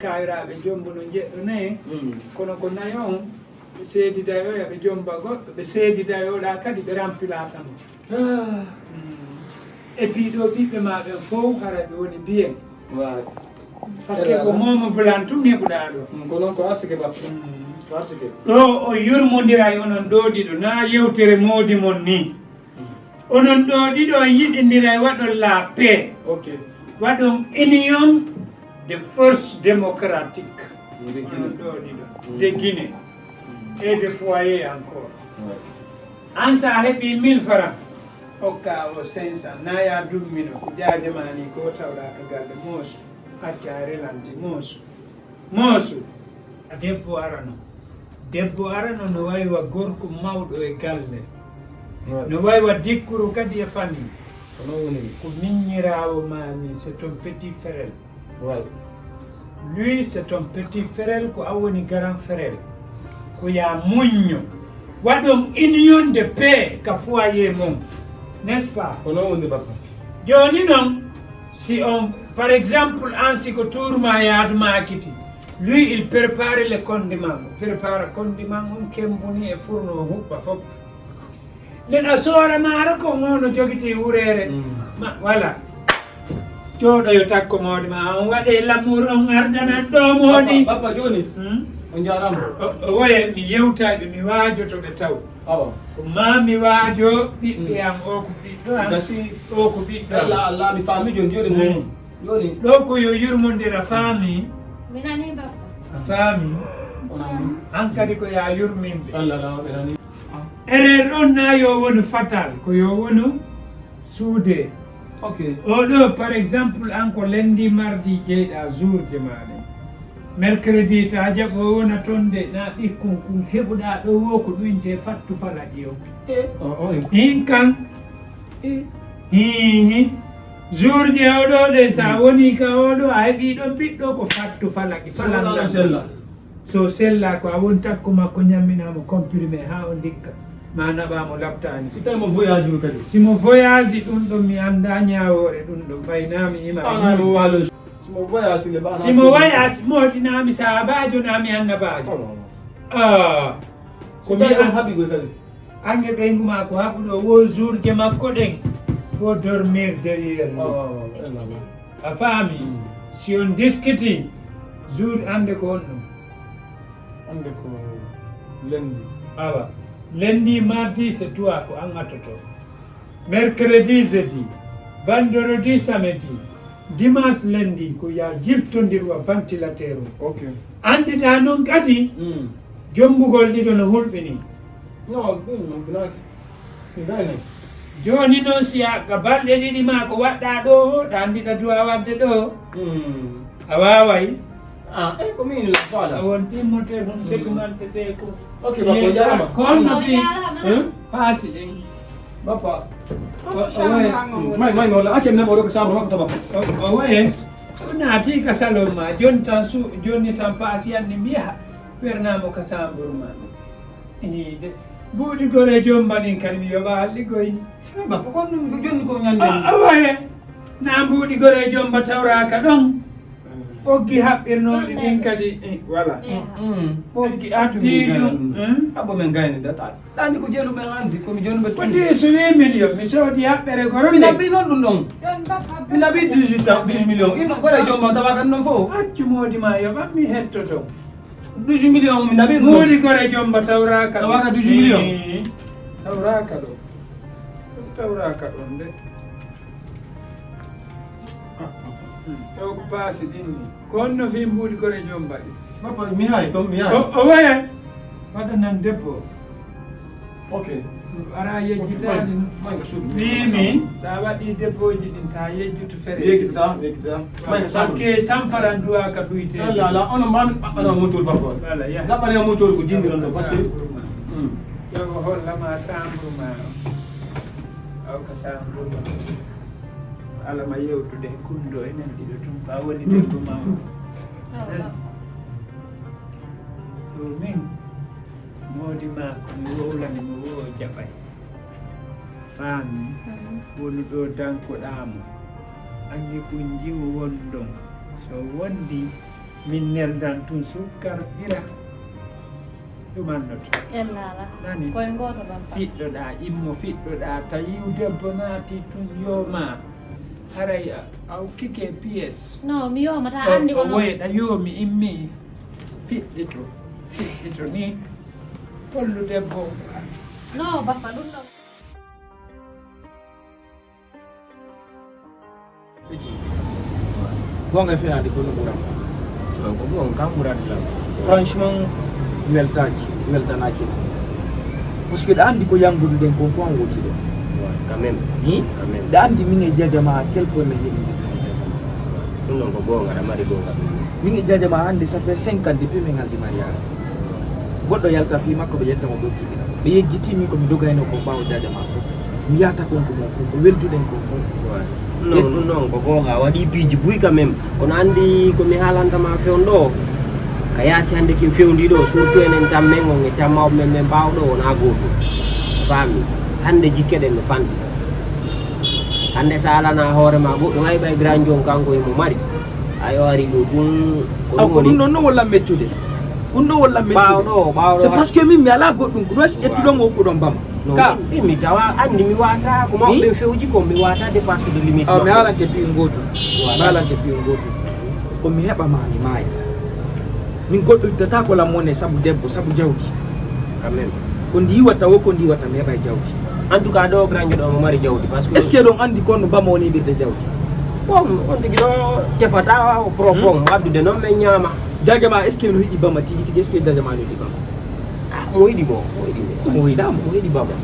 kaayiraaɓe jombuno jeɗɗo nayi kono ko nayi on ɓe seedidayo yaɓe jomba goɗɗo ɓe seedidayoɗa kadi ɓe remplace mo et puis ɗo ɓiɓɓe ma ɓen fof hara ɓe woni biyen par ce que ko momo bulan tum heɓuɗa ɗo ko noon ko arsike baɓɓe arsike ɗo o yurmodira e onon ɗo ɗiɗo na yewtere moodi mon ni onon ɗo ɗiɗo yiɗidira e waɗon la paix waɗon union de force démocratique onon ɗo ɗiɗo de Guinée et de foyer encore an sa heeɓi 1000 francs hokka o 500 naya dummino ko jaajamani ko tawɗa to galle moosu acca relanti moosu debbo arano no waywa gorko mawɗo e galle no waywa dikkuru kadi e famille ko miññirawo mami c'est ton petit frère lui c'est ton petit frère ko a woni grand frère ko ya muñño waɗon union de paix ka foyer mum n'est-ce pas joni noon si on par exemple an siko tourma yaaduma kiti lui il prépare le condiment prépare condiment on kemboni e fourno o huɓɓa fof nden a soora maaro ko ngono jogiti wurere voilà jooɗoyo takko moodi ma on waɗe l'amour on ardanan ɗo moodi bappa joni on jarama woye mi yewtaɓe mi waajoto ɓe taw ko ma mi waajo ɓiɓɓe am o ko ɓiɗɗo am o ko ɓiɗɗo Allah mi faami joni joni ɗo ko yo yurmodira faami minani bappa a faami an kadi ko ya yurminde Allah erreur on na yo wonu fatal ko yo wonu suude oɗo par exemple an ko lendi mardi jeyɗa jourde maɗa mercredi ta jaɓo wona toon de na ɓikkon kum heɓuɗa ɗo wo ko ɗuyinte fattu falaɗi o hin kan hihi jour je oɗo de sa woni ka oɗo a heeɓi ɗon ɓiɗɗo ko fattu falaki falanda so sella ko a won takko makko ñamminamo comprimé ha o dikka ma naɓamo labtani si tawi mo voyage kadi simo voyage ɗum ɗon mi anda ñawore ɗum ɗo baynami ima simo voyage moɗinami sahabajo nami annabajo ko mi haɓi goy kadi ange ɓeygu ma ko haɓuɗo wo jour je makko ɗen faut dormir derrière a faami si on discuti jour ande ko on ɗum ande ko lendi awa lundi mardi c'est toi ko an attoto mercredi jeudi vendredi samedi dimanche lundi ko ya jiptodirwa ventilateur o andita noon kadi jombugol ɗiɗo no hulɓini joni noon siya ka balɗe ɗiɗi ma ko waɗɗa ɗo ɗa andiɗa duwa wadde ɗo a waway ko min la a won timmote ɗum segmentete ko ko onno fi paasi ɗen bappa may walla accem neɓo ɗo ko chambre makko tabakko o waye o naati ka salon ma joni tan joni tan paasi yanni mbiya wernamo ka chambre ma de buuɗi gore jombaɗin kadi mi yoɓa halligoyni bappa kon joni ko ñande o waye na mbuuɗi gore jomba tawraka ɗon ɓoggi haɓɓirnoɗi ɗin kadi voilà ɓoggi addi ɗum haɓɓo men gayni data ɗandi ko jeelu men andi komi joni ɓe ko 18 million mi soodi haɓɓere koron mi naɓɓi noon ɗum ɗon mi naɓi 18 million ino gore jomma tawa kadi noon fof accu moodi ma yoɓan mi hettoto 18 million mi naɓi muudi gore jomba tawraka tawaka 18 million tawraka ɗo tawraka ɗon de o ko paasi ɗinni ko honno fi mbuuɗi gore jombaɗi bappa mi hay toon mi hay o waya waɗanan debbo ara yejjitani wimi sa waɗi debboji ɗin ta yejjutu fere yeggitata par ce que sanfaran duwa ka ɗuyte ala ono mami ɓaɓɓanama muccol bappa ɗaɓɓanema muccol ko jindiran ɗo par ce que yogo hollama chambre ma o ko chambre ma alama yewtude kundo enen ɗiɗo tum ka woni debbo mawɗo ɗo min moodi ma komi wowlani mo wo jaɓay faami woni ɗo dankoɗamo anni ko jiwo woni ɗon so wondi min neldan tun sukkar ɓira ɗum annoto ellala nani koye goto ɗon fiɗɗoɗa immo fiɗɗoɗa tawiw debbo naati tun yoma haray aw kike pièce non mi yomata andi ko woyɗa yomi immi fiɗɗito ni hollu debbo non bappa ɗum ɗon gonga fena di ko nuram ko bon ka muradi la franchement weltanaki parce que da andi ko yangude den ko fo an woti do quand même da andi min e jajama quelque me yidi ɗum ɗon ko gonga da mari gonga min e jajama hande ça fait 5 ans depuis min haldi mariage goddo yalta fi makko be yedda mo do kiti be yejjiti mi ko mi dogayno ko bawo jajama fo mi yata kon ko mo fo ko weltuden ko fo non ko gonga waɗi piiji buy quand même kono andi komi haalantama fewn ɗo ka yaasi hannde kin fewndi ɗo surtout enen tammen on e tammawɓe men ɓe mbawɗo wona goto faami hannde jikkeɗen no fanɗi hannde sa alana hoorema goɗɗo hay ɓay grand jon kanko emo mari ayo ari ɗo ɗum ko ɗum ɗon no walla mettude ɗum ɗo walla mettude ɓawɗo c'est parce que min mi ala goɗɗum ko ɗo si ƴettuɗon o hokkuɗon bama ka mi tawa andi mi wata ko mawɓe fewji ko mi wata dépasse de limite mi haalante piyu gotum mi haalante piyu gotum komi heɓama mi maaya min goɗɗo ittata ko lammone saabu debbo saabu jawdi quand même ko ndi yiwatta wo ko ndi watta mi heɓa jawdi en tout cas ɗo grand ɗo mo mari jawdi par ce que est ce que ɗon andi kon no bama woni ɓirde jawdi bon on tigi ɗo tefata o profond waddude noon min ñaama jajama est ce que no yiɗi bama tigi tigi est ce que jajama no yiɗi bama mo yiɗi mo mo yiɗamo mo yiɗi baba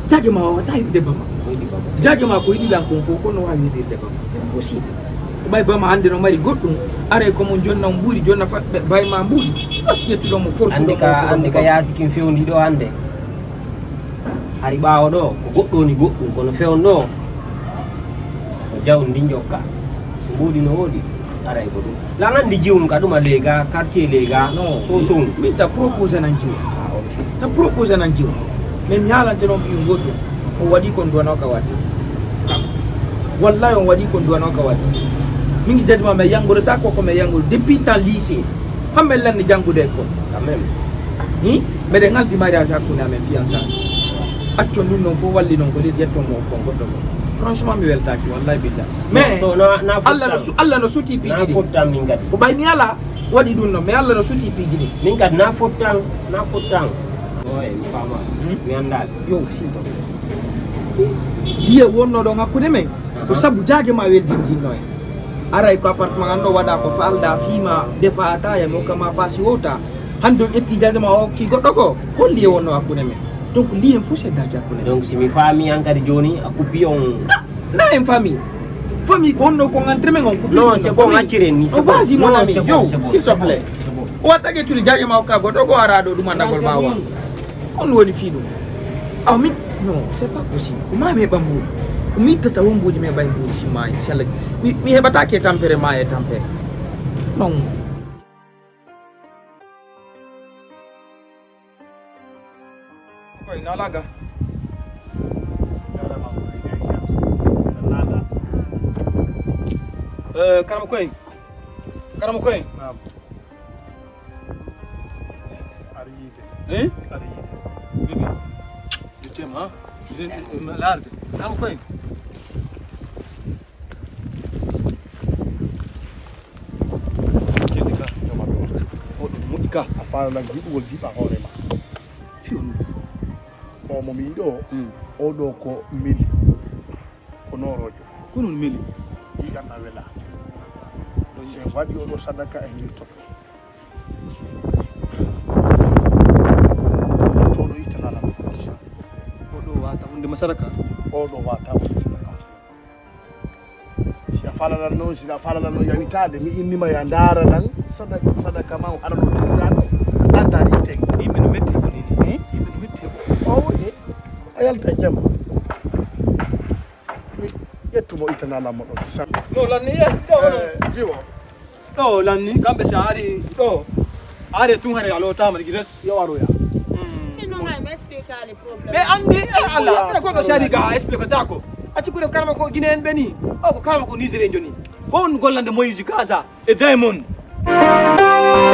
jajama wawata yiɗude bama mo yiɗi baba jajama ko yiɗilan kon fof kono wawi yiɗirde bama impossible ɓay bama hande no mari goɗɗum aray komo jonna mbuuri jonna bayma mbuuri os ƴettuɗon mo force andi ka yaasi kin fewndi ɗo hande hari ɓaawa ɗo ko goɗɗo ni goɗɗum kono fewn ɗo ko jawdi ndi jokka so mbuuɗi no woɗi aray ko ɗum lan andi jiwum ka ɗum a leega quartier leega soson min ta proposé nan jiwa ta proposé nan jiwa mais mi haalante noon piyu gotum o waɗi kon duwano ka wadde wallahi on waɗi kon duwano ka wadde min gi jadima mais yangoreta koko mais yangoru depuis temps lycée hamɓe lanni janggude école quand même mbeɗen haldi mariage hakkude amen fiançade accon ɗum noon fof walli noon ko leydi ƴettomo kon goɗɗo ko franchement mi weltaki wallahi billah mais allah no suti piiji ɗi fottan min kadi ko ɓay mi ala waɗi ɗum noon mais allah no suti piiji ɗi min kadi na fottan oye mi fama mi andaɓe yo sinto yiye wonnoɗon hakkude men ko saabu jaage ma weldintinno en aray ko appartement an ɗo waɗa ko falda fiima defa ataya mi hokkama paasi wowta hande on ƴetti jaage ma o hokki goɗɗo ko ko liye wonno hakkude men donc liyen fof seddaki hakkude donc si mi faami an kadi joni a coupi on na en famille ko honno ko entre men on coupi non c'est bon acciren ni c'est vas-y mon ami yo s'il te plaît o watta ƴettude jaage ma hokka goɗɗo ko ara ɗo ɗum andagol mbawa on woni fii ɗum aw min non c'est pas possible ko ma mi heɓa mbuuɗi ko mi ittata won mbuuɗi mi heɓa mbuuɗi simmayi sella mi heɓatake tampere ma e tampere non koy nalaga karama koy bébé je t'aime hein je larde karama koy ka a faalalan jiɗugol jiɓa hoorema fiwnu o momi yiɗo oɗo ko meli ko norojo ko non meli yiɗanna wela so waɗi oɗo sadaka e girtoto toɗo yittanala oɗo wata hundema sadaka oɗo wata wonde sadaka si a faalalan noon sina faalalan no yawitade mi innima ya ndaara nan sadaka ma o ara ɗo ɗiɗaɗo adda itte yimɓe no metti woni yimɓe no metti o woni a yalta e jamma mi ƴettumo ittanalamo ɗo no lanni ɗo jiwo ɗo lanni kamɓe so ari ɗo ari tun hare alotama ɗi giret yo waroya ɓe andi allah fe goɗɗo so ari ga explique tako acci kuɗe karama ko guiné en ɓe ni o ko karama ko nigérien joni on gollande moyiji gaza e daymon Thank you.